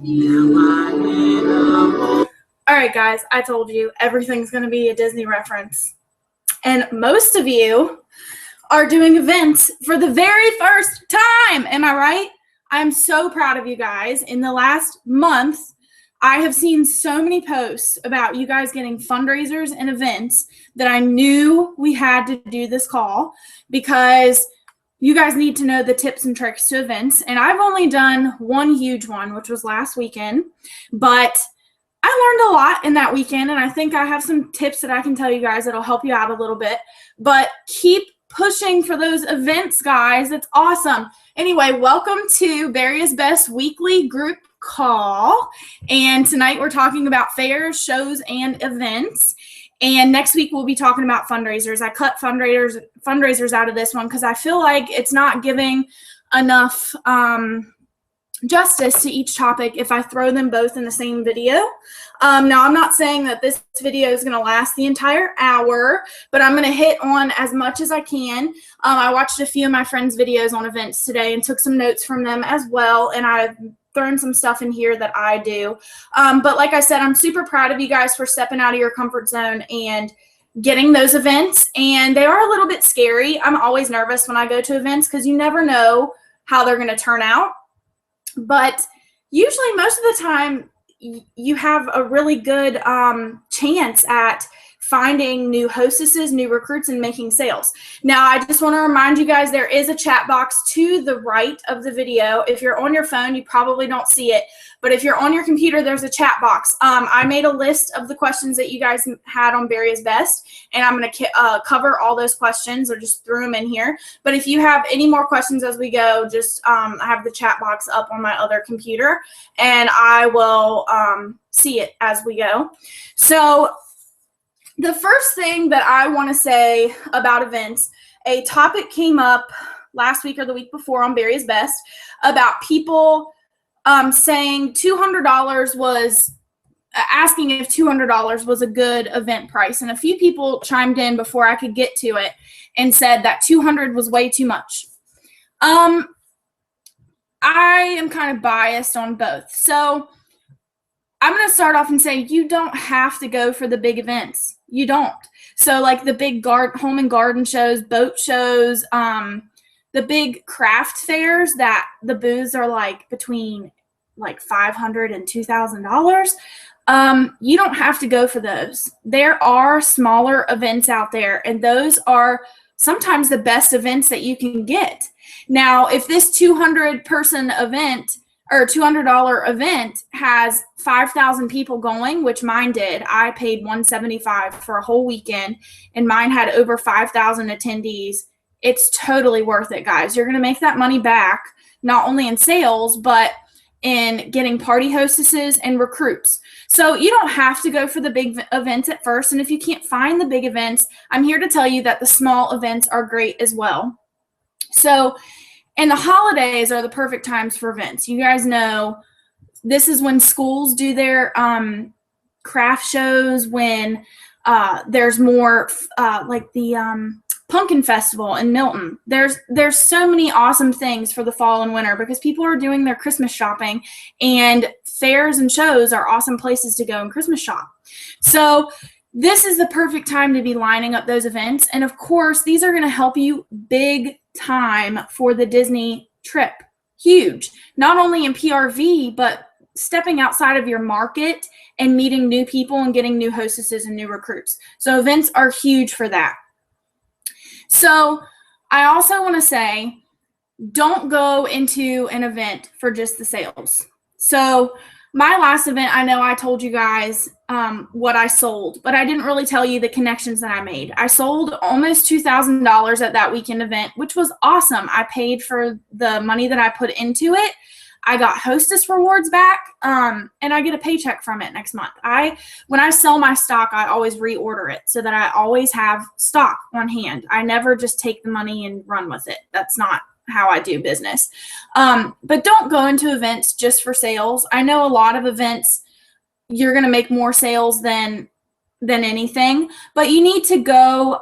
All right, guys, I told you everything's going to be a Disney reference. And most of you are doing events for the very first time. Am I right? I'm so proud of you guys. In the last month, I have seen so many posts about you guys getting fundraisers and events that I knew we had to do this call because you guys need to know the tips and tricks to events. And I've only done one huge one, which was last weekend, but I learned a lot in that weekend, and I think I have some tips that I can tell you guys that'll help you out a little bit. But keep pushing for those events, guys. It's awesome. Anyway, welcome to Barry's Best weekly group call. And tonight we're talking about fairs, shows, and events. And next week we'll be talking about fundraisers. I cut fundraisers out of this one because I feel like it's not giving enough justice to each topic if I throw them both in the same video. Now, I'm not saying that this video is going to last the entire hour, but I'm going to hit on as much as I can. I watched a few of my friends' videos on events today and took some notes from them as well, and I've thrown some stuff in here that I do. But like I said, I'm super proud of you guys for stepping out of your comfort zone and getting those events, and they are a little bit scary. I'm always nervous when I go to events because you never know how they're going to turn out. But usually most of the time you have a really good chance at finding new hostesses, new recruits, and making sales. Now, I just want to remind you guys there is a chat box to the right of the video. If you're on your phone, you probably don't see it. But if you're on your computer, there's a chat box. I made a list of the questions that you guys had on Barry's Best, and I'm going to cover all those questions or just throw them in here. But if you have any more questions as we go, just I have the chat box up on my other computer, and I will see it as we go. So the first thing that I want to say about events, a topic came up last week or the week before on Barry's Best about people saying $200 was, asking if $200 was a good event price. And a few people chimed in before I could get to it and said that $200 was way too much. I am kind of biased on both. So I'm going to start off and say you don't have to go for the big events. You don't. So like the big home and garden shows, boat shows, the big craft fairs that the booths are like between like $500 and $2,000. You don't have to go for those. There are smaller events out there, and those are sometimes the best events that you can get. Now, if this 200-person event or $200 event has 5,000 people going, which mine did. I paid $175 for a whole weekend, and mine had over 5,000 attendees. It's totally worth it, guys. You're going to make that money back, not only in sales, but in getting party hostesses and recruits. So you don't have to go for the big events at first, and if you can't find the big events, I'm here to tell you that the small events are great as well. So, and the holidays are the perfect times for events. You guys know this is when schools do their craft shows, when there's more like the Pumpkin Festival in Milton. There's so many awesome things for the fall and winter because people are doing their Christmas shopping, and fairs and shows are awesome places to go and Christmas shop. So this is the perfect time to be lining up those events. And of course, these are going to help you big time for the Disney trip. Huge. Not only in PRV, but stepping outside of your market and meeting new people and getting new hostesses and new recruits. So events are huge for that. So I also want to say, don't go into an event for just the sales. So my last event, I know I told you guys what I sold, but I didn't really tell you the connections that I made. I sold almost $2,000 at that weekend event, which was awesome. I paid for the money that I put into it. I got hostess rewards back, and I get a paycheck from it next month. When I sell my stock, I always reorder it so that I always have stock on hand. I never just take the money and run with it. That's not how I do business. But don't go into events just for sales. I know a lot of events, you're going to make more sales than anything, but you need to go,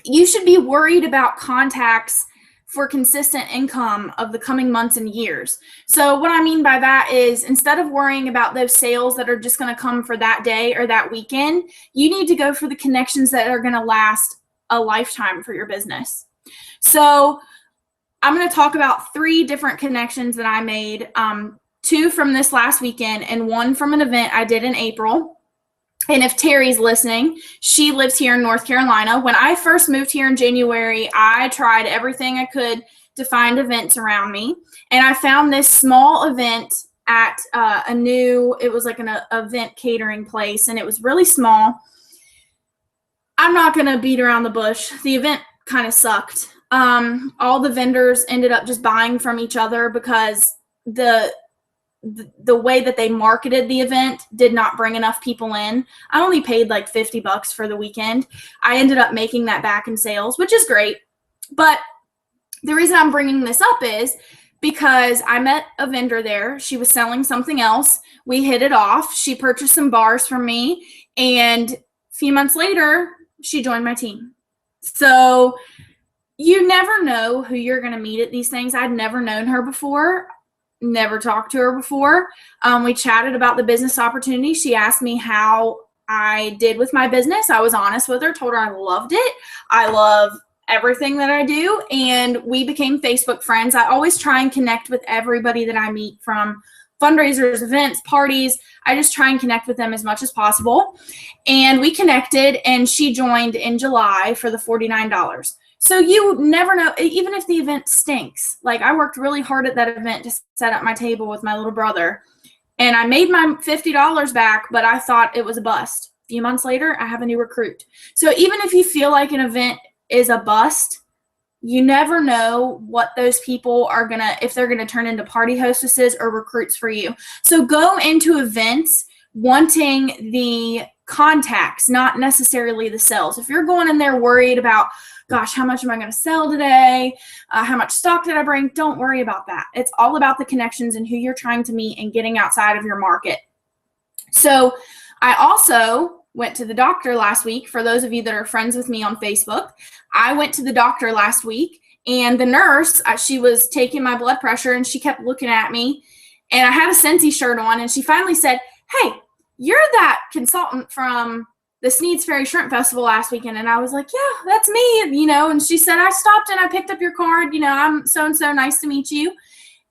you should be worried about contacts for consistent income of the coming months and years. So what I mean by that is, instead of worrying about those sales that are just going to come for that day or that weekend, you need to go for the connections that are going to last a lifetime for your business. So I'm going to talk about 3 different connections that I made, 2 from this last weekend and 1 from an event I did in April. And if Terry's listening, she lives here in North Carolina. When I first moved here in January, I tried everything I could to find events around me. And I found this small event at it was like an event catering place, and it was really small. I'm not going to beat around the bush. The event kind of sucked. All the vendors ended up just buying from each other because the way that they marketed the event did not bring enough people in. I only paid like $50 for the weekend. I ended up making that back in sales, which is great. But the reason I'm bringing this up is because I met a vendor there. She was selling something else. We hit it off. She purchased some bars from me, and a few months later, she joined my team. So you never know who you're going to meet at these things. I'd never known her before. Never talked to her before. We chatted about the business opportunity. She asked me how I did with my business. I was honest with her, told her I loved it. I love everything that I do. And we became Facebook friends. I always try and connect with everybody that I meet, from fundraisers, events, parties. I just try and connect with them as much as possible. And we connected, and she joined in July for the $49. So you never know, even if the event stinks. Like, I worked really hard at that event to set up my table with my little brother, and I made my $50 back, but I thought it was a bust. A few months later, I have a new recruit. So even if you feel like an event is a bust, you never know what those people are if they're gonna turn into party hostesses or recruits for you. So go into events wanting the contacts, not necessarily the sales. If you're going in there worried about, gosh, how much am I going to sell today? How much stock did I bring? Don't worry about that. It's all about the connections and who you're trying to meet and getting outside of your market. So I also went to the doctor last week. For those of you that are friends with me on Facebook, I went to the doctor last week, and the nurse, she was taking my blood pressure, and she kept looking at me, and I had a Scentsy shirt on, and she finally said, "Hey, you're that consultant from the Sneed's Ferry Shrimp Festival last weekend." And I was like, "Yeah, that's me," and she said, "I stopped and I picked up your card, I'm so-and-so, nice to meet you."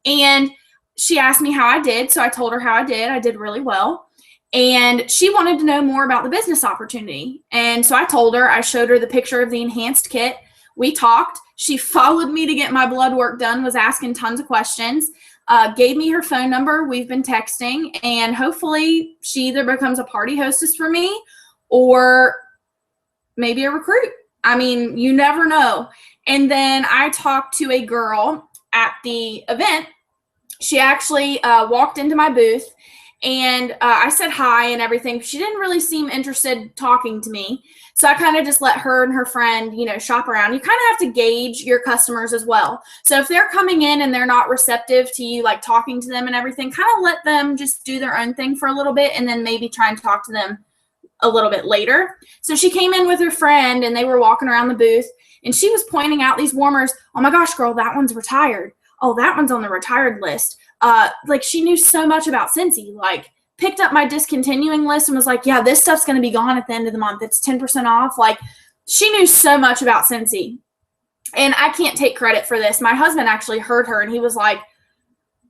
And she asked me how I did. So I told her how I did. I did really well. And she wanted to know more about the business opportunity. And so I told her, I showed her the picture of the enhanced kit. We talked. She followed me to get my blood work done, was asking tons of questions, gave me her phone number. We've been texting, and hopefully she either becomes a party hostess for me or maybe a recruit. I mean, you never know. And then I talked to a girl at the event. She actually walked into my booth, and I said hi and everything. She didn't really seem interested talking to me. So I kind of just let her and her friend, shop around. You kind of have to gauge your customers as well. So if they're coming in and they're not receptive to you, like talking to them and everything, kind of let them just do their own thing for a little bit, and then maybe try and talk to them a little bit later. So she came in with her friend, and they were walking around the booth, and she was pointing out these warmers. "Oh my gosh, girl, that one's retired. Oh, that one's on the retired list." Like, she knew so much about Scentsy, like picked up my discontinuing list and was like, "Yeah, this stuff's going to be gone at the end of the month. It's 10% off." Like, she knew so much about Scentsy. And I can't take credit for this. My husband actually heard her, and he was like,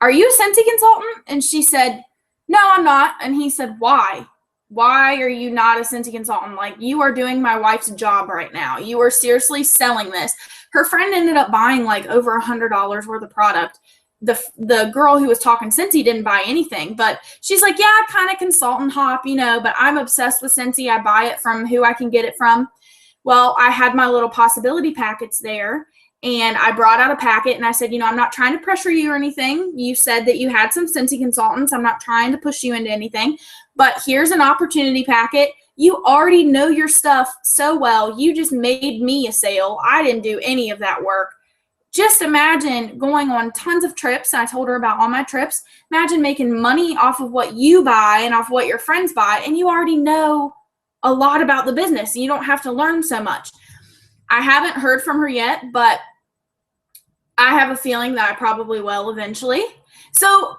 "Are you a Scentsy consultant?" And she said, "No, I'm not." And he said, "Why? Why are you not a Scentsy consultant? Like, you are doing my wife's job right now. You are seriously selling this." Her friend ended up buying like over $100 worth of product. The girl who was talking Scentsy didn't buy anything, but she's like, "Yeah, kind of consultant hop, but I'm obsessed with Scentsy. I buy it from who I can get it from." Well, I had my little possibility packets there, and I brought out a packet, and I said, "I'm not trying to pressure you or anything. You said that you had some Scentsy consultants. I'm not trying to push you into anything, but here's an opportunity packet. You already know your stuff so well. You just made me a sale. I didn't do any of that work. Just imagine going on tons of trips." And I told her about all my trips. "Imagine making money off of what you buy and off what your friends buy, and you already know a lot about the business. You don't have to learn so much." I haven't heard from her yet, but I have a feeling that I probably will eventually. So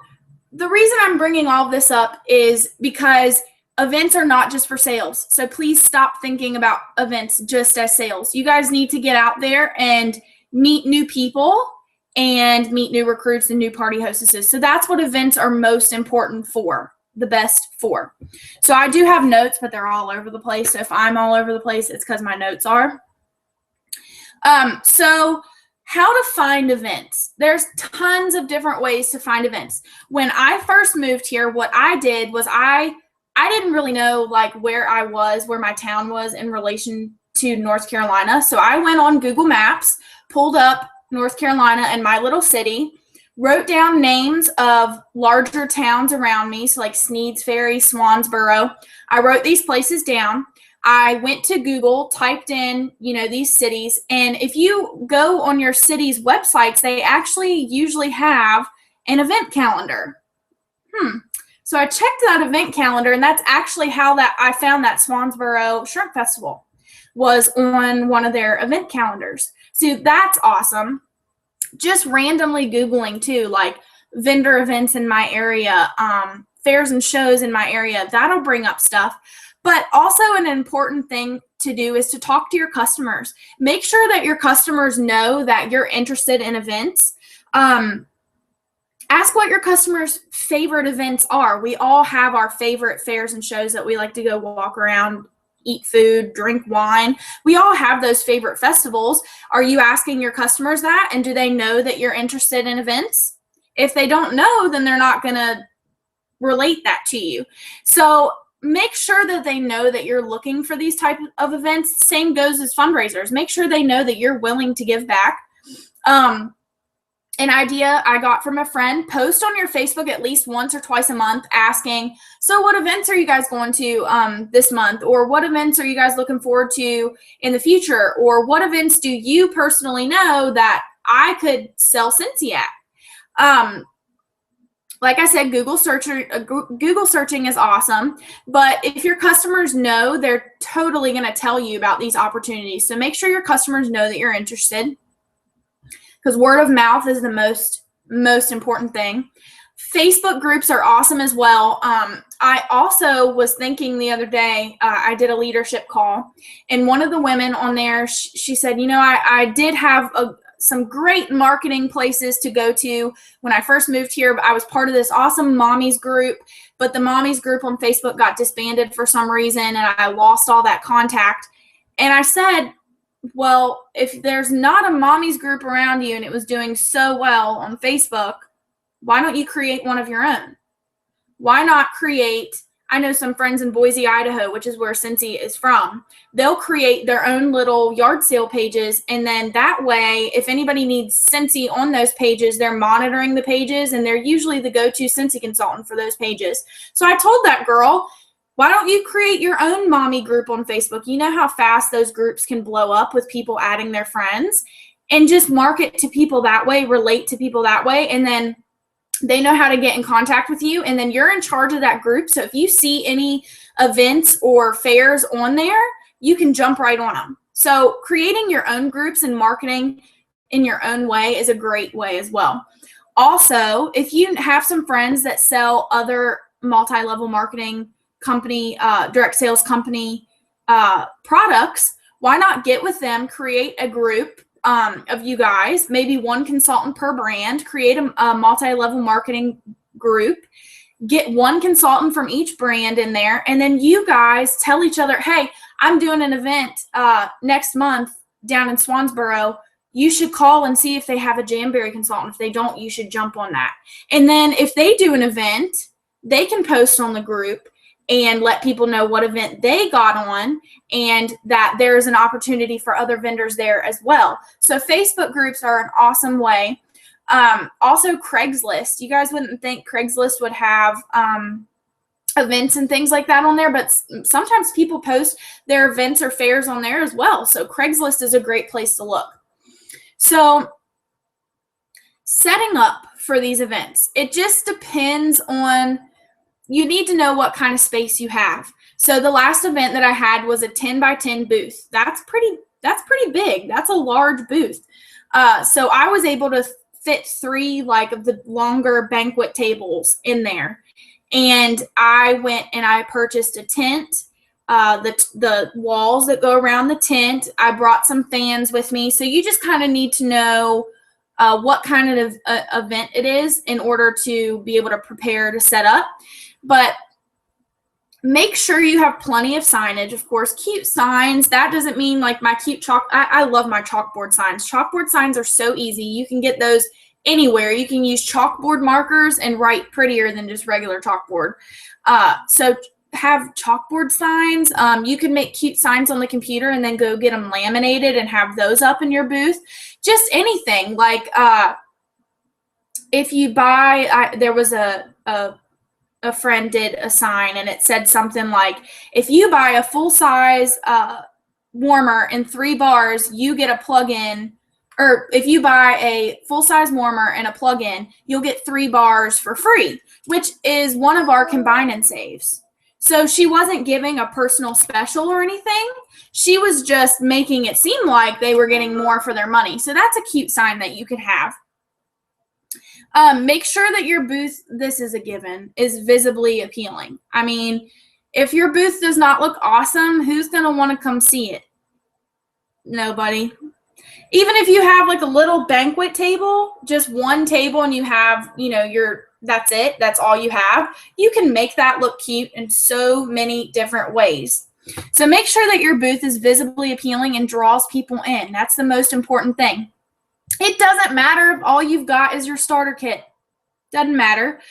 the reason I'm bringing all this up is because events are not just for sales. So please stop thinking about events just as sales. You guys need to get out there and meet new people and meet new recruits and new party hostesses. So that's what events are most important for, the best for. So I do have notes, but they're all over the place. So if I'm all over the place, it's because my notes are. So how to find events. There's tons of different ways to find events. When I first moved here, what I did was I didn't really know like where I was, where my town was in relation to North Carolina. So I went on Google Maps, pulled up North Carolina and my little city, wrote down names of larger towns around me, so like Sneads Ferry, Swansboro. I wrote these places down. I went to Google, typed in, these cities, and if you go on your city's websites, they actually usually have an event calendar. So I checked that event calendar, and that's actually how I found that Swansboro Shrimp Festival was on one of their event calendars. So that's awesome. Just randomly Googling too, like vendor events in my area, fairs and shows in my area, that'll bring up stuff. But also an important thing to do is to talk to your customers. Make sure that your customers know that you're interested in events. Ask what your customers' favorite events are. We all have our favorite fairs and shows that we like to go walk around, eat food, drink wine. We all have those favorite festivals. Are you asking your customers that? And do they know that you're interested in events? If they don't know, then they're not going to relate that to you. So make sure that they know that you're looking for these type of events. Same goes as fundraisers. Make sure they know that you're willing to give back. An idea I got from a friend, post on your Facebook at least once or twice a month asking, so what events are you guys going to this month? Or what events are you guys looking forward to in the future? Or what events do you personally know that I could sell Scentsy at? Like I said, Google searching is awesome, but if your customers know, they're totally going to tell you about these opportunities. So make sure your customers know that you're interested, because word of mouth is the most important thing. Facebook groups are awesome as well. I also was thinking the other day, I did a leadership call, and one of the women on there, she said, I did have some great marketing places to go to. When I first moved here, I was part of this awesome mommies group, but the mommies group on Facebook got disbanded for some reason, and I lost all that contact. And I said, well, if there's not a mommies group around you and it was doing so well on Facebook, why don't you create one of your own? Why not create, I know some friends in Boise, Idaho, which is where Scentsy is from. They'll create their own little yard sale pages, and then that way, if anybody needs Scentsy on those pages, they're monitoring the pages, and they're usually the go-to Scentsy consultant for those pages. So I told that girl, why don't you create your own mommy group on Facebook? You know how fast those groups can blow up with people adding their friends, and just market to people that way, relate to people that way, and then they know how to get in contact with you, and then you're in charge of that group. So if you see any events or fairs on there, you can jump right on them. So creating your own groups and marketing in your own way is a great way as well. Also, if you have some friends that sell other multi-level marketing company, direct sales company products, why not get with them, create a group of you guys, maybe one consultant per brand, create a multi-level marketing group, get one consultant from each brand in there, and then you guys tell each other, hey, I'm doing an event next month down in Swansboro. You should call and see if they have a Jamberry consultant. If they don't, you should jump on that. And then if they do an event, they can post on the group and let people know what event they got on, and that there is an opportunity for other vendors there as well. So Facebook groups are an awesome way. Also Craigslist. You guys wouldn't think Craigslist would have events and things like that on there, but sometimes people post their events or fairs on there as well. So Craigslist is a great place to look. So setting up for these events, it just depends on, you need to know what kind of space you have. So the last event that I had was a 10 by 10 booth. That's pretty big. That's a large booth. So I was able to fit 3 like of the longer banquet tables in there. And I went and I purchased a tent, the walls that go around the tent. I brought some fans with me. So you just kind of need to know what kind of event it is in order to be able to prepare to set up. But make sure you have plenty of signage. Of course, cute signs. That doesn't mean like my cute I love my chalkboard signs. Chalkboard signs are so easy. You can get those anywhere. You can use chalkboard markers and write prettier than just regular chalkboard. So have chalkboard signs. You can make cute signs on the computer and then go get them laminated and have those up in your booth. Just anything. Like if you buy, there was a friend did a sign and it said something like, if you buy a full-size warmer in 3 bars, you get a plug-in. Or if you buy a full-size warmer and a plug-in, you'll get 3 bars for free, which is one of our combine and saves. So she wasn't giving a personal special or anything. She was just making it seem like they were getting more for their money. So that's a cute sign that you could have. Make sure that your booth, this is a given, is visibly appealing. I mean, if your booth does not look awesome, who's going to want to come see it? Nobody. Even if you have like a little banquet table, just one table, and you have, that's it, that's all you have, you can make that look cute in so many different ways. So make sure that your booth is visibly appealing and draws people in. That's the most important thing. It doesn't matter if all you've got is your starter kit. Doesn't matter.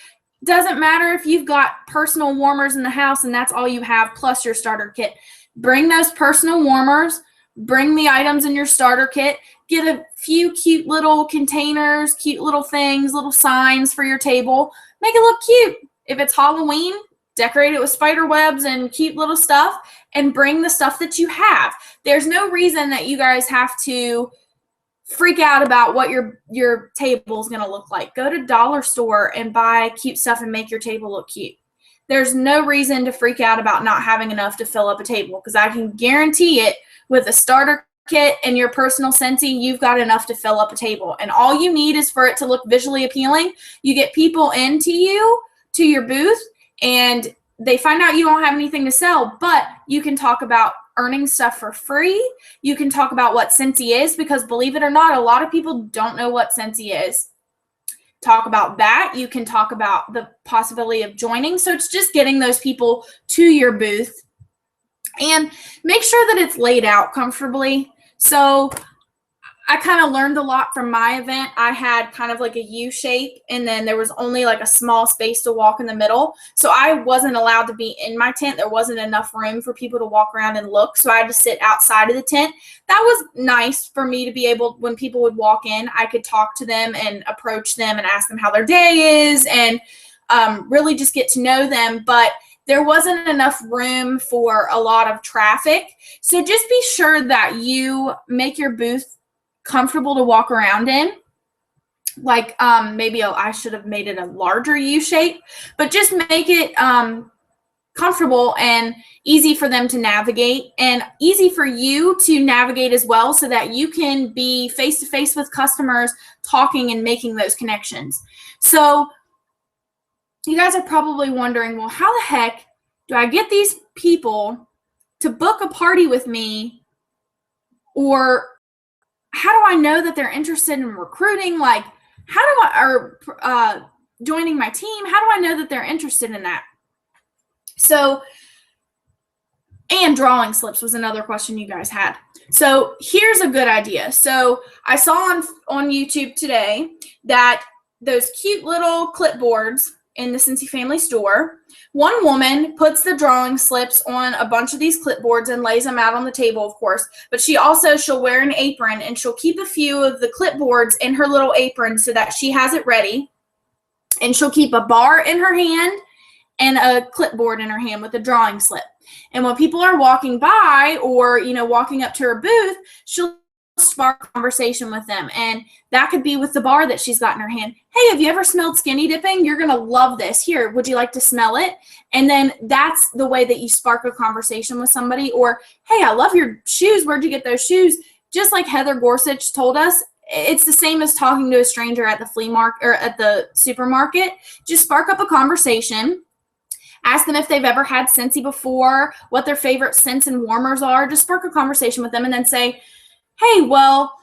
Doesn't matter if you've got personal warmers in the house and that's all you have plus your starter kit. Bring those personal warmers. Bring the items in your starter kit. Get a few cute little containers, cute little things, little signs for your table. Make it look cute. If it's Halloween, decorate it with spider webs and cute little stuff, and bring the stuff that you have. There's no reason that you guys have to freak out about what your table is going to look like. Go to dollar store and buy cute stuff and make your table look cute. There's no reason to freak out about not having enough to fill up a table, because I can guarantee it, with a starter kit and your personal Scentsy, you've got enough to fill up a table. And all you need is for it to look visually appealing. You get people into your booth, and they find out you don't have anything to sell, but you can talk about earning stuff for free. You can talk about what Scentsy is, because believe it or not, a lot of people don't know what Scentsy is. Talk about that. You can talk about the possibility of joining. So it's just getting those people to your booth. And make sure that it's laid out comfortably. So I kind of learned a lot from my event. I had kind of like a U shape, and then there was only like a small space to walk in the middle. So I wasn't allowed to be in my tent. There wasn't enough room for people to walk around and look. So I had to sit outside of the tent. That was nice for me to be able, when people would walk in, I could talk to them and approach them and ask them how their day is, and really just get to know them. But there wasn't enough room for a lot of traffic. So just be sure that you make your booth comfortable to walk around in. Like maybe I should have made it a larger U shape, but just make it comfortable and easy for them to navigate, and easy for you to navigate as well, so that you can be face to face with customers, talking and making those connections. So you guys are probably wondering, well, how the heck do I get these people to book a party with me? Or how do I know that they're interested in recruiting? Like, how do I, or joining my team? How do I know that they're interested in that? So, and drawing slips was another question you guys had. So here's a good idea. So I saw on YouTube today that those cute little clipboards in the Scentsy Family store, one woman puts the drawing slips on a bunch of these clipboards and lays them out on the table, of course, but she'll wear an apron, and she'll keep a few of the clipboards in her little apron so that she has it ready, and she'll keep a bar in her hand and a clipboard in her hand with a drawing slip. And when people are walking by, or walking up to her booth, she'll spark conversation with them, and that could be with the bar that she's got in her hand. Hey, have you ever smelled skinny dipping? You're gonna love this. Here, would you like to smell it? And then that's the way that you spark a conversation with somebody. Or, hey, I love your shoes. Where'd you get those shoes? Just like Heather Gorsuch told us, it's the same as talking to a stranger at the flea market or at the supermarket. Just spark up a conversation. Ask them if they've ever had Scentsy before, what their favorite scents and warmers are. Just spark a conversation with them and then say, hey, well,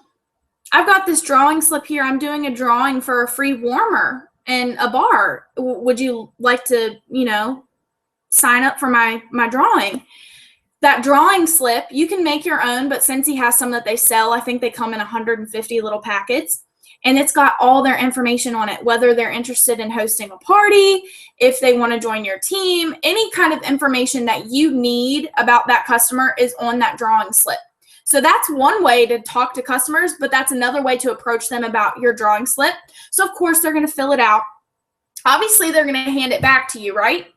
I've got this drawing slip here. I'm doing a drawing for a free warmer in a bar. Would you like to, sign up for my drawing? That drawing slip, you can make your own, but Scentsy has some that they sell. I think they come in 150 little packets, and it's got all their information on it, whether they're interested in hosting a party, if they want to join your team, any kind of information that you need about that customer is on that drawing slip. So that's one way to talk to customers, but that's another way to approach them about your drawing slip. So of course they're going to fill it out. Obviously they're going to hand it back to you, right?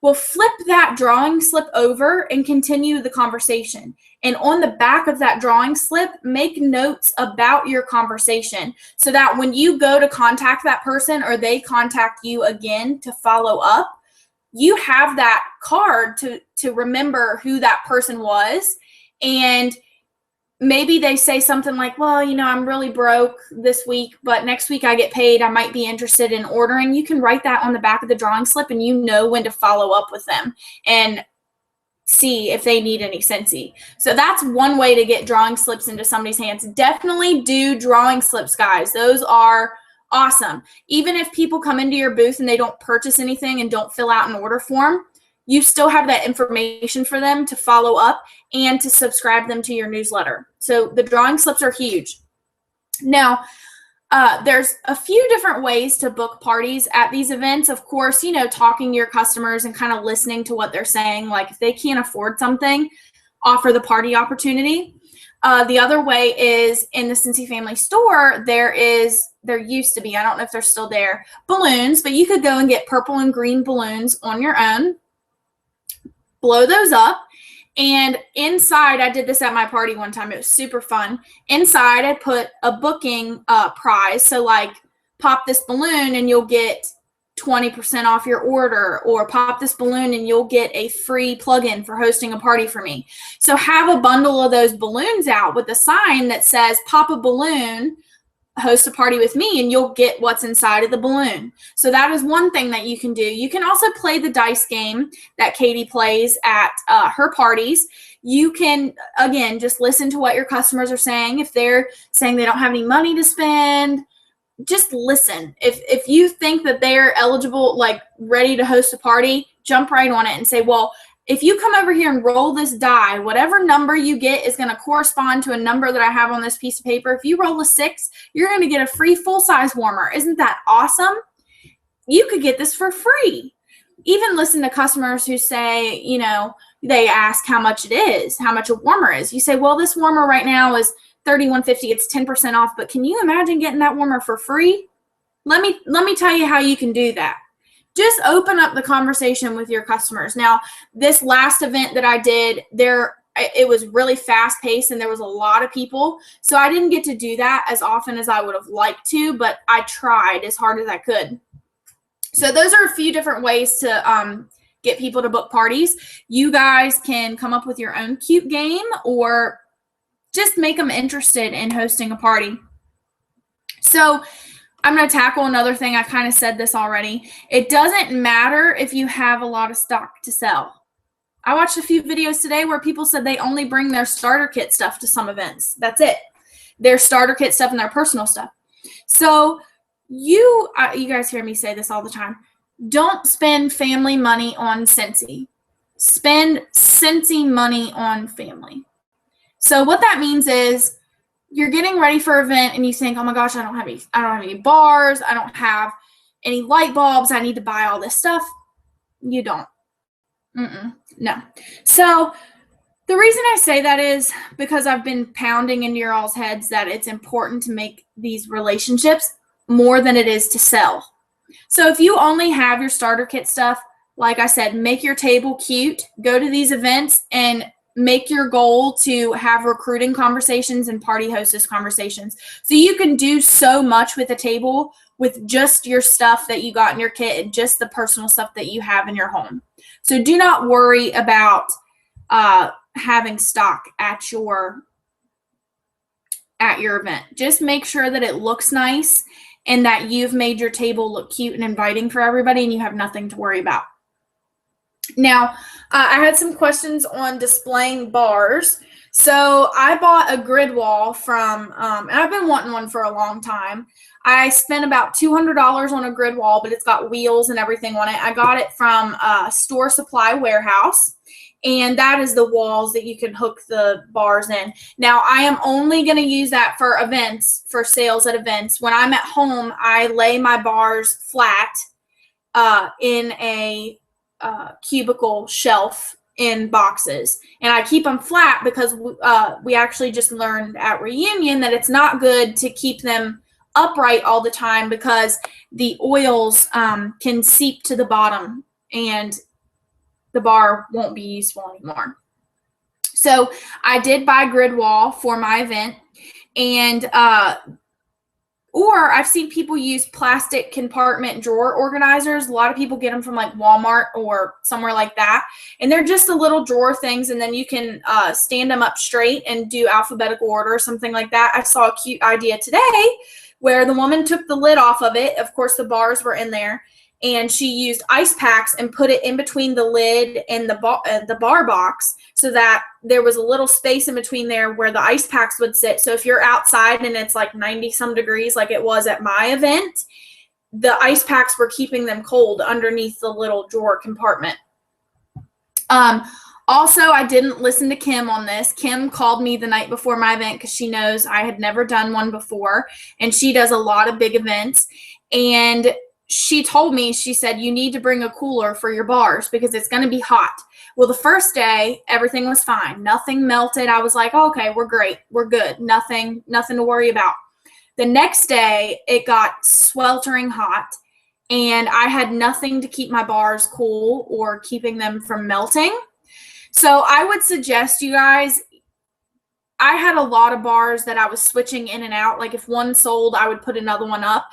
Well, flip that drawing slip over and continue the conversation. And on the back of that drawing slip, make notes about your conversation so that when you go to contact that person or they contact you again to follow up, you have that card to remember who that person was. And maybe they say something like, well, I'm really broke this week, but next week I get paid. I might be interested in ordering. You can write that on the back of the drawing slip and you know when to follow up with them and see if they need any Scentsy. So that's one way to get drawing slips into somebody's hands. Definitely do drawing slips, guys. Those are awesome. Even if people come into your booth and they don't purchase anything and don't fill out an order form, you still have that information for them to follow up and to subscribe them to your newsletter. So the drawing slips are huge. Now, there's a few different ways to book parties at these events. Of course, talking to your customers and kind of listening to what they're saying. Like if they can't afford something, offer the party opportunity. The other way is in the Scentsy Family store, there used to be, I don't know if they're still there, balloons, but you could go and get purple and green balloons on your own. Blow those up, and inside, I did this at my party one time. It was super fun. Inside, I put a booking prize. So like pop this balloon and you'll get 20% off your order, or pop this balloon and you'll get a free plugin for hosting a party for me. So have a bundle of those balloons out with a sign that says pop a balloon, host a party with me, and you'll get what's inside of the balloon. So that is one thing that you can do. You can also play the dice game that Katie plays at her parties. You can, again, just listen to what your customers are saying. If they're saying they don't have any money to spend, just listen. If you think that they're eligible, like ready to host a party, jump right on it and say, well, if you come over here and roll this die, whatever number you get is going to correspond to a number that I have on this piece of paper. If you roll a 6, you're going to get a free full-size warmer. Isn't that awesome? You could get this for free. Even listen to customers who say, they ask how much it is, how much a warmer is. You say, well, this warmer right now is $31.50. It's 10% off, but can you imagine getting that warmer for free? Let me tell you how you can do that. Just open up the conversation with your customers. Now, this last event that I did, it was really fast paced and there was a lot of people. So I didn't get to do that as often as I would have liked to, but I tried as hard as I could. So those are a few different ways to get people to book parties. You guys can come up with your own cute game or just make them interested in hosting a party. So I'm going to tackle another thing. I kind of said this already. It doesn't matter if you have a lot of stock to sell. I watched a few videos today where people said they only bring their starter kit stuff to some events. That's it. Their starter kit stuff and their personal stuff. So you guys hear me say this all the time. Don't spend family money on Scentsy. Spend Scentsy money on family. So what that means is, you're getting ready for an event and you think, oh my gosh, I don't have any bars. I don't have any light bulbs. I need to buy all this stuff. You don't. No. So the reason I say that is because I've been pounding into your all's heads that it's important to make these relationships more than it is to sell. So if you only have your starter kit stuff, like I said, make your table cute, go to these events and make your goal to have recruiting conversations and party hostess conversations. So you can do so much with a table with just your stuff that you got in your kit and just the personal stuff that you have in your home. So do not worry about having stock at your at your event. Just make sure that it looks nice and that you've made your table look cute and inviting for everybody and you have nothing to worry about. Now, I had some questions on displaying bars. So I bought a grid wall from, and I've been wanting one for a long time. I spent about $200 on a grid wall, but it's got wheels and everything on it. I got it from Store Supply Warehouse, and that is the walls that you can hook the bars in. Now, I am only going to use that for events, for sales at events. When I'm at home, I lay my bars flat in a cubicle shelf in boxes, and I keep them flat because we actually just learned at reunion that it's not good to keep them upright all the time because the oils can seep to the bottom and the bar won't be useful anymore. So I did buy grid wall for my event, and or I've seen people use plastic compartment drawer organizers. A lot of people get them from like Walmart or somewhere like that. And they're just the little drawer things, and then you can stand them up straight and do alphabetical order or something like that. I saw a cute idea today where the woman took the lid off of it. Of course, the bars were in there. And she used ice packs and put it in between the lid and the bar box so that there was a little space in between there where the ice packs would sit. So if you're outside and it's like 90-some degrees like it was at my event, the ice packs were keeping them cold underneath the little drawer compartment. Also, I didn't listen to Kim on this. Kim called me the night before my event because she knows I had never done one before, and she does a lot of big events. And she told me, she said, you need to bring a cooler for your bars because it's going to be hot. Well, the first day, everything was fine. Nothing melted. I was like, oh, okay, we're great. We're good. Nothing to worry about. The next day, it got sweltering hot, and I had nothing to keep my bars cool or keeping them from melting. So I would suggest you guys, I had a lot of bars that I was switching in and out. Like if one sold, I would put another one up.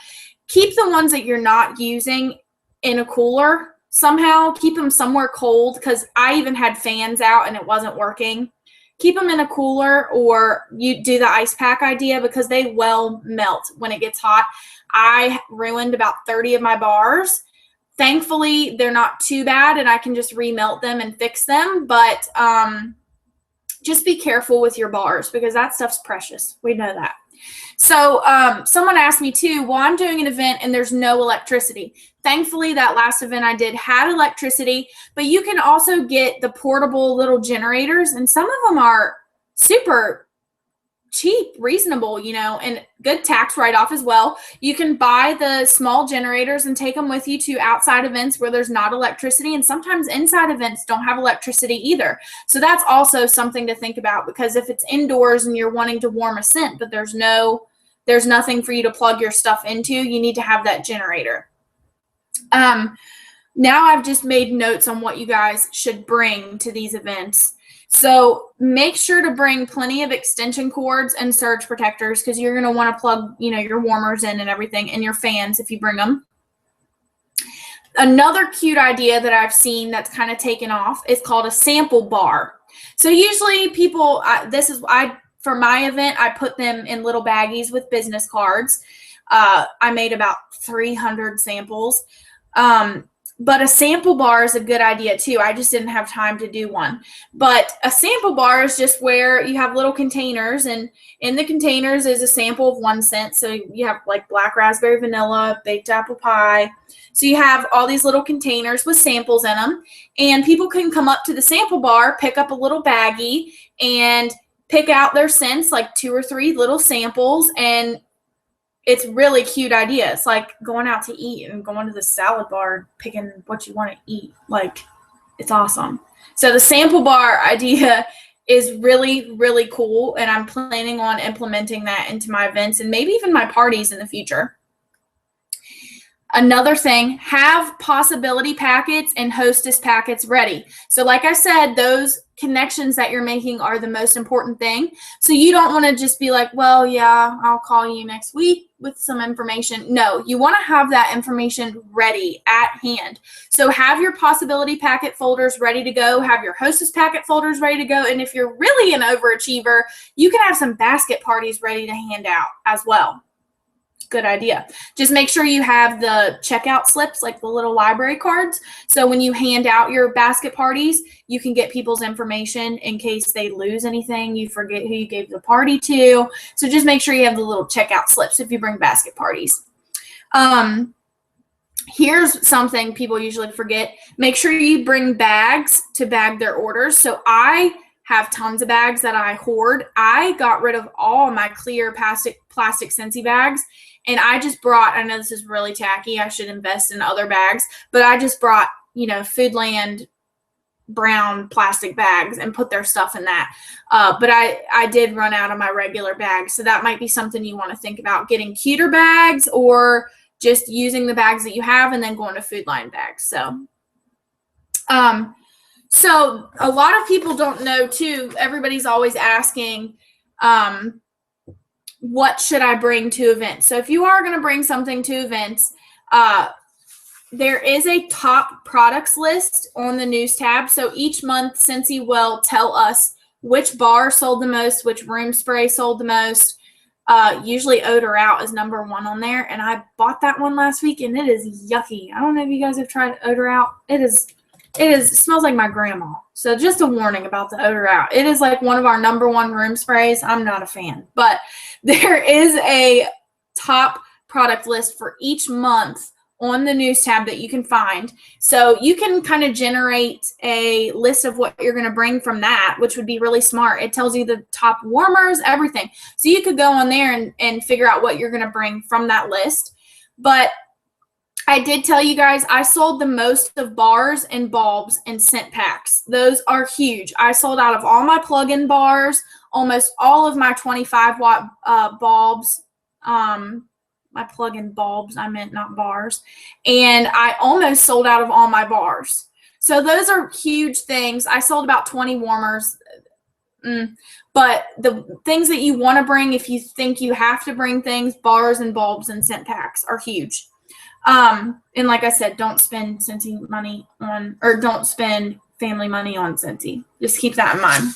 Keep the ones that you're not using in a cooler somehow. Keep them somewhere cold because I even had fans out and it wasn't working. Keep them in a cooler, or you do the ice pack idea because they will melt when it gets hot. I ruined about 30 of my bars. Thankfully, they're not too bad and I can just remelt them and fix them. But just be careful with your bars because that stuff's precious. We know that. So someone asked me too, well, I'm doing an event and there's no electricity. Thankfully, that last event I did had electricity, but you can also get the portable little generators, and some of them are super cheap, reasonable, you know, and good tax write-off as well. You can buy the small generators and take them with you to outside events where there's not electricity, and sometimes inside events don't have electricity either. So that's also something to think about, because if it's indoors and you're wanting to warm a scent, but there's nothing for you to plug your stuff into, you need to have that generator. Now I've just made notes on what you guys should bring to these events. So make sure to bring plenty of extension cords and surge protectors because you're going to want to plug, you know, your warmers in and everything, and your fans if you bring them. Another cute idea that I've seen that's kind of taken off is called a sample bar. So usually people, for my event, I put them in little baggies with business cards. I made about 300 samples. But a sample bar is a good idea too. I just didn't have time to do one. But a sample bar is just where you have little containers, and in the containers is a sample of one scent. So you have like black raspberry vanilla, baked apple pie. So you have all these little containers with samples in them, and people can come up to the sample bar, pick up a little baggie, and pick out their scents, like 2 or 3 little samples, and it's really cute idea. It's like going out to eat and going to the salad bar, picking what you want to eat. Like, it's awesome. So the sample bar idea is really, really cool, and I'm planning on implementing that into my events and maybe even my parties in the future. Another thing, have possibility packets and hostess packets ready. So like I said, those connections that you're making are the most important thing. So you don't want to just be like, well, yeah, I'll call you next week with some information. No, you want to have that information ready at hand. So have your possibility packet folders ready to go, have your hostess packet folders ready to go. And if you're really an overachiever, you can have some basket parties ready to hand out as well. Good idea. Just make sure you have the checkout slips, like the little library cards. So when you hand out your basket parties, you can get people's information in case they lose anything, you forget who you gave the party to. So just make sure you have the little checkout slips if you bring basket parties. Here's something people usually forget. Make sure you bring bags to bag their orders. So I have tons of bags that I hoard. I got rid of all my clear plastic Scentsy bags. And I just brought, I know this is really tacky, I should invest in other bags, but I just brought, Foodland brown plastic bags and put their stuff in that. But I did run out of my regular bags. So that might be something you want to think about, getting cuter bags or just using the bags that you have and then going to Foodland bags. So a lot of people don't know too, everybody's always asking, what should I bring to events? So if you are going to bring something to events, there is a top products list on the news tab. So each month, Scentsy will tell us which bar sold the most, which room spray sold the most. Usually Odor Out is number 1 on there. And I bought that one last week and it is yucky. I don't know if you guys have tried Odor Out. It smells like my grandma. So just a warning about the Odor Out. It is like one of our number 1 room sprays. I'm not a fan, but there is a top product list for each month on the news tab that you can find. So you can kind of generate a list of what you're going to bring from that, which would be really smart. It tells you the top warmers, everything. So you could go on there and figure out what you're going to bring from that list. But I did tell you guys I sold the most of bars and bulbs and scent packs. Those are huge. I sold out of all my plug-in bars, almost all of my 25-watt bulbs. My plug-in bulbs, I meant not bars. And I almost sold out of all my bars. So those are huge things. I sold about 20 warmers. But the things that you want to bring, if you think you have to bring things, bars and bulbs and scent packs are huge. And like I said, don't spend Scentsy money on, or don't spend family money on Scentsy. Just keep that in mind.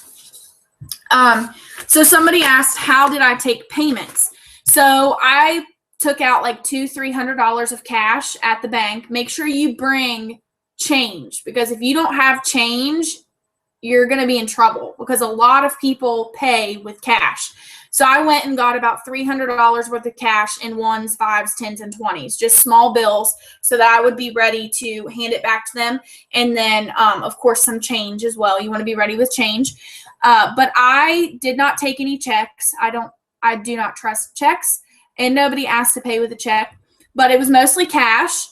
So somebody asked, how did I take payments? So I took out like $200-300 of cash at the bank. Make sure you bring change, because if you don't have change, you're going to be in trouble, because a lot of people pay with cash. So I went and got about $300 worth of cash in 1s, 5s, 10s, and 20s, just small bills, so that I would be ready to hand it back to them. And then, of course, some change as well. You want to be ready with change. But I did not take any checks. I do not trust checks, and nobody asked to pay with a check. But it was mostly cash.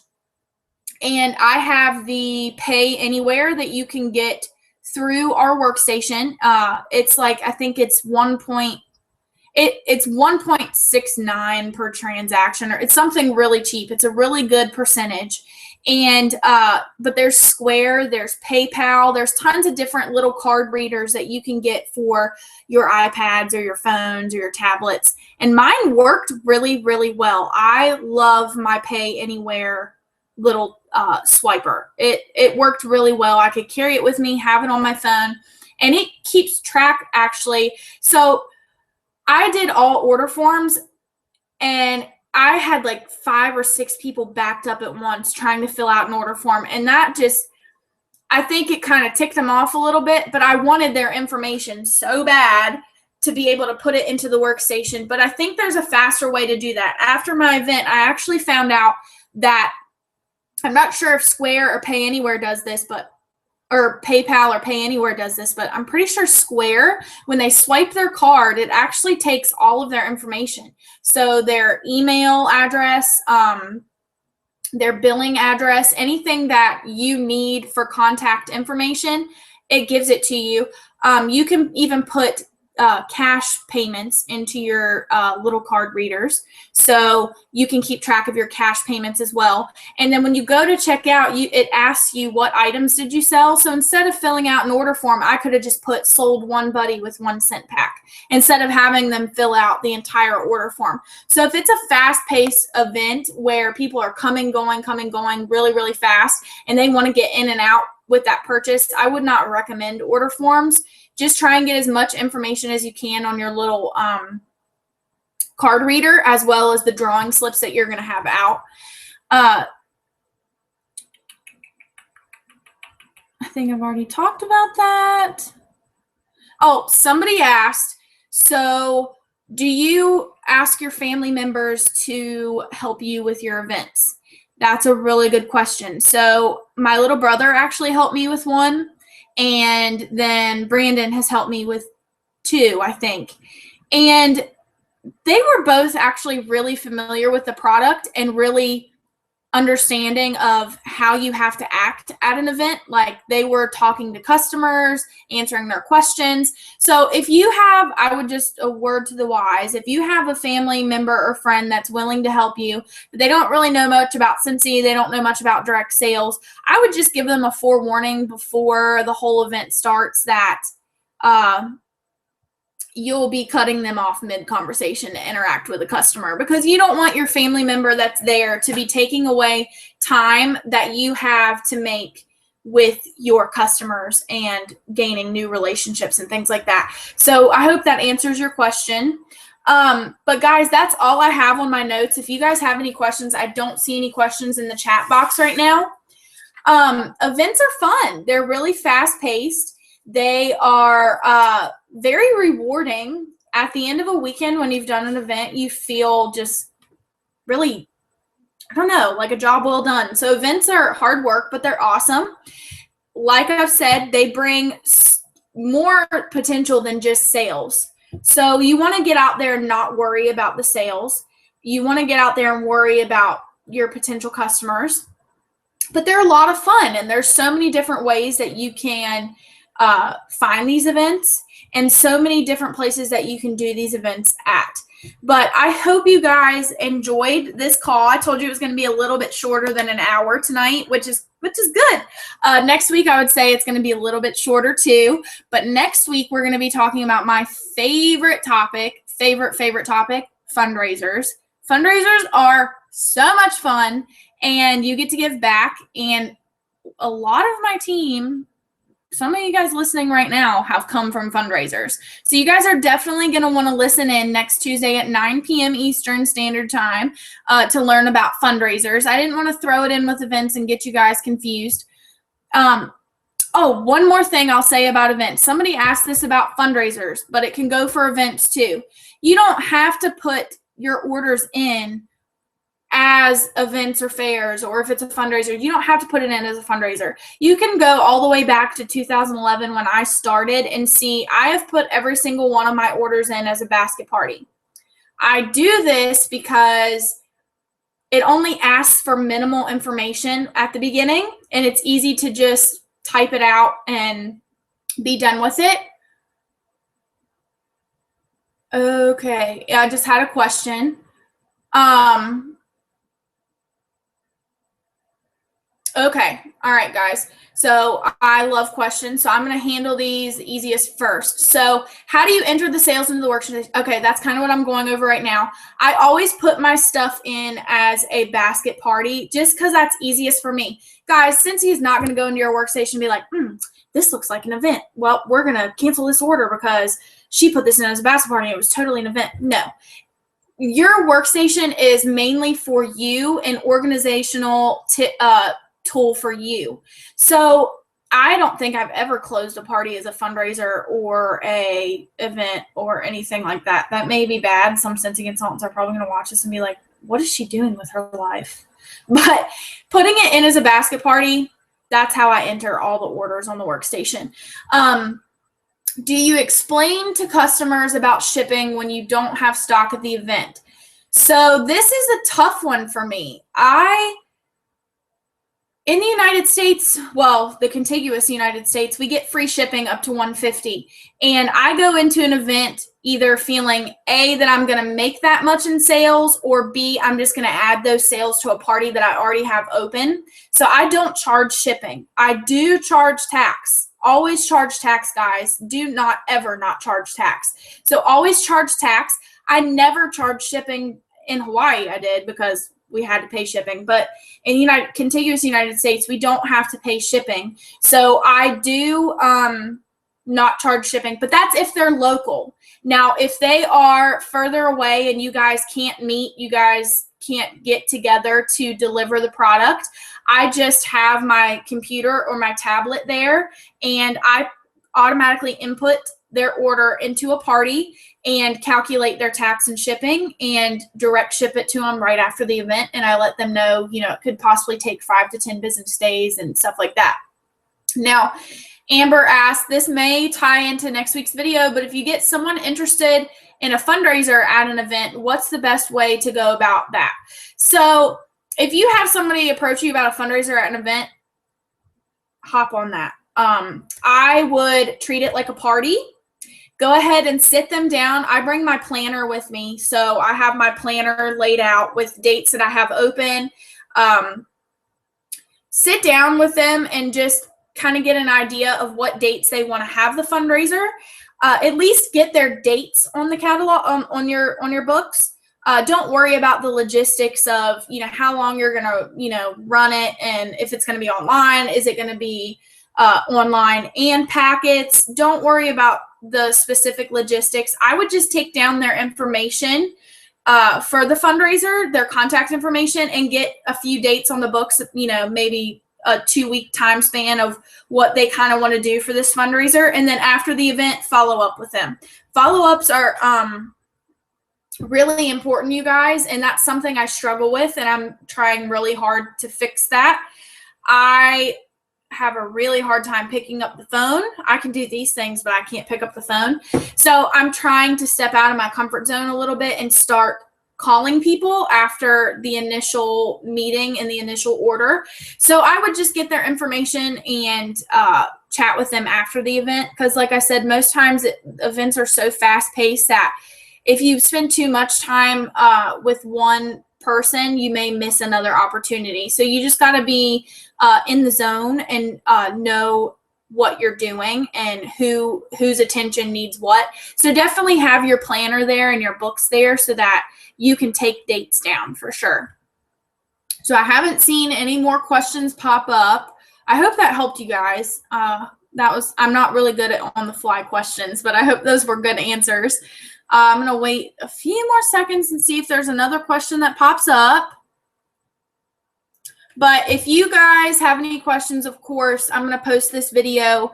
And I have the Pay Anywhere that you can get through our workstation. It's like, I think it's 1.69 per transaction, or it's something really cheap. It's a really good percentage. And but there's Square, there's PayPal, there's tons of different little card readers that you can get for your iPads or your phones or your tablets. And mine worked really, really well. I love my Pay Anywhere little swiper. It worked really well. I could carry it with me, have it on my phone, and it keeps track actually. So I did all order forms, and I had like 5 or 6 people backed up at once trying to fill out an order form. And that just, I think it kind of ticked them off a little bit, but I wanted their information so bad to be able to put it into the workstation. But I think there's a faster way to do that. After my event, I actually found out that, I'm not sure if Square or Pay Anywhere does this, or PayPal or Pay Anywhere does this, but I'm pretty sure Square, when they swipe their card, it actually takes all of their information. So their email address, their billing address, anything that you need for contact information, it gives it to you. You can even put cash payments into your little card readers, so you can keep track of your cash payments as well. And then when you go to check out, it asks you what items did you sell. So instead of filling out an order form, I could have just put sold one buddy with 1 scent pack instead of having them fill out the entire order form. So if it's a fast-paced event where people are coming, going really, really fast, and they want to get in and out with that purchase, I would not recommend order forms. Just try and get as much information as you can on your little card reader, as well as the drawing slips that you're going to have out. I think I've already talked about that. Oh, somebody asked, so do you ask your family members to help you with your events? That's a really good question. So my little brother actually helped me with one. And then Brandon has helped me with 2, I think. And they were both actually really familiar with the product and really understanding of how you have to act at an event. Like, they were talking to customers, answering their questions. So if you have, I would just, a word to the wise, if you have a family member or friend that's willing to help you, but they don't really know much about Scentsy, they don't know much about direct sales, I would just give them a forewarning before the whole event starts that you'll be cutting them off mid-conversation to interact with a customer, because you don't want your family member that's there to be taking away time that you have to make with your customers and gaining new relationships and things like that. So I hope that answers your question. But guys, that's all I have on my notes. If you guys have any questions, I don't see any questions in the chat box right now. Events are fun. They're really fast-paced. They are very rewarding. At the end of a weekend when you've done an event, you feel just really, I don't know, like a job well done. So events are hard work, but they're awesome. Like I've said, they bring more potential than just sales. So you want to get out there and not worry about the sales. You want to get out there and worry about your potential customers. But they're a lot of fun, and there's so many different ways that you can find these events, and so many different places that you can do these events at. But I hope you guys enjoyed this call. I told you it was going to be a little bit shorter than an hour tonight, which is good. Next week, I would say it's going to be a little bit shorter too. But next week, we're going to be talking about my favorite topic, fundraisers. Fundraisers are so much fun, and you get to give back. And a lot of my team, some of you guys listening right now, have come from fundraisers. So you guys are definitely going to want to listen in next Tuesday at 9 p.m. Eastern Standard Time to learn about fundraisers. I didn't want to throw it in with events and get you guys confused. Oh, one more thing I'll say about events. Somebody asked this about fundraisers, but it can go for events too. You don't have to put your orders in as events or fairs, or if it's a fundraiser, you don't have to put it in as a fundraiser. You can go all the way back to 2011 when I started and see I have put every single one of my orders in as a basket party. I do this because it only asks for minimal information at the beginning, and it's easy to just type it out and be done with it. Okay, I just had a question. Okay. All right, guys. So I love questions. So I'm going to handle these easiest first. So how do you enter the sales into the workstation? Okay, that's kind of what I'm going over right now. I always put my stuff in as a basket party just because that's easiest for me. Guys, Scentsy is not going to go into your workstation and be like, this looks like an event. Well, we're going to cancel this order because she put this in as a basket party. It was totally an event. No. Your workstation is mainly for you, an organizational tool for you. So I don't think I've ever closed a party as a fundraiser or a event or anything like that. That may be bad. Some Scentsy consultants are probably going to watch this and be like, what is she doing with her life? But putting it in as a basket party, that's how I enter all the orders on the workstation. Do you explain to customers about shipping when you don't have stock at the event? So this is a tough one for me. In the United States, well, the contiguous United States, we get free shipping up to $150. And I go into an event either feeling A, that I'm going to make that much in sales, or B, I'm just going to add those sales to a party that I already have open. So I don't charge shipping. I do charge tax. Always charge tax, guys. Do not ever not charge tax. So always charge tax. I never charge shipping. In Hawaii, I did, because we had to pay shipping. But in contiguous United States, we don't have to pay shipping. So I do not charge shipping, but that's if they're local. Now, if they are further away and you guys can't meet, you guys can't get together to deliver the product, I just have my computer or my tablet there, and I automatically input their order into a party and calculate their tax and shipping and direct ship it to them right after the event. And I let them know, it could possibly take 5 to 10 business days and stuff like that. Now, Amber asked, this may tie into next week's video, but if you get someone interested in a fundraiser at an event, what's the best way to go about that? So if you have somebody approach you about a fundraiser at an event, hop on that. I would treat it like a party. Go ahead and sit them down. I bring my planner with me. So I have my planner laid out with dates that I have open. Sit down with them and just kind of get an idea of what dates they want to have the fundraiser. At least get their dates on the catalog, on your books. Don't worry about the logistics of, how long you're going to, run it, and if it's going to be online, is it going to be online and packets. Don't worry about the specific logistics. I would just take down their information for the fundraiser, their contact information, and get a few dates on the books, maybe a 2-week time span of what they kind of want to do for this fundraiser. And then after the event, follow up with them. Follow-ups are really important, you guys, and that's something I struggle with, and I'm trying really hard to fix that. I have a really hard time picking up the phone. I can do these things, but I can't pick up the phone. So I'm trying to step out of my comfort zone a little bit and start calling people after the initial meeting and the initial order. So I would just get their information and chat with them after the event. Because like I said, most times events are so fast paced that if you spend too much time with one person, you may miss another opportunity. So you just got to be in the zone and know what you're doing and whose attention needs what. So definitely have your planner there and your books there so that you can take dates down for sure. So I haven't seen any more questions pop up. I hope that helped you guys. I'm not really good at on the fly questions, but I hope those were good answers. I'm going to wait a few more seconds and see if there's another question that pops up. But if you guys have any questions, of course, I'm going to post this video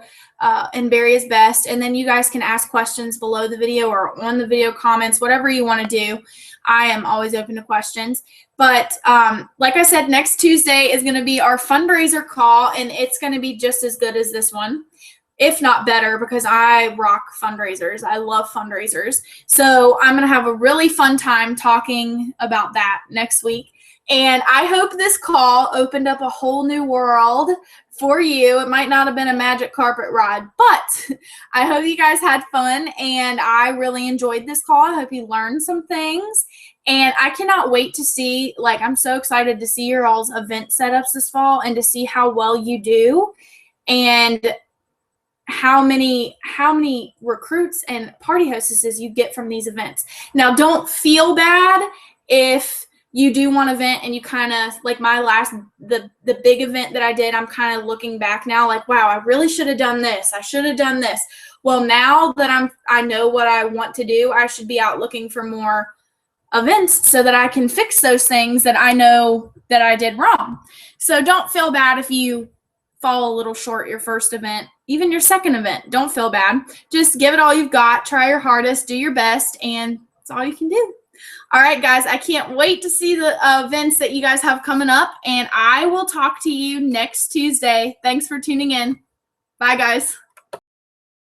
in Barry is Best, and then you guys can ask questions below the video or on the video comments, whatever you want to do. I am always open to questions. But like I said, next Tuesday is going to be our fundraiser call, and it's going to be just as good as this one, if not better, because I rock fundraisers. I love fundraisers. So I'm going to have a really fun time talking about that next week. And I hope this call opened up a whole new world for you. It might not have been a magic carpet ride, but I hope you guys had fun, and I really enjoyed this call. I hope you learned some things, and I cannot wait to see, I'm so excited to see your all's event setups this fall and to see how well you do and how many recruits and party hostesses you get from these events. Now, don't feel bad if you do one event and you kind of, like my last, the big event that I did, I'm kind of looking back now like, wow, I really should have done this. I should have done this. Well, now that I know what I want to do, I should be out looking for more events so that I can fix those things that I know that I did wrong. So don't feel bad if you fall a little short your first event, even your second event. Don't feel bad. Just give it all you've got. Try your hardest. Do your best. And that's all you can do. All right, guys, I can't wait to see the events that you guys have coming up, and I will talk to you next Tuesday. Thanks for tuning in. Bye, guys.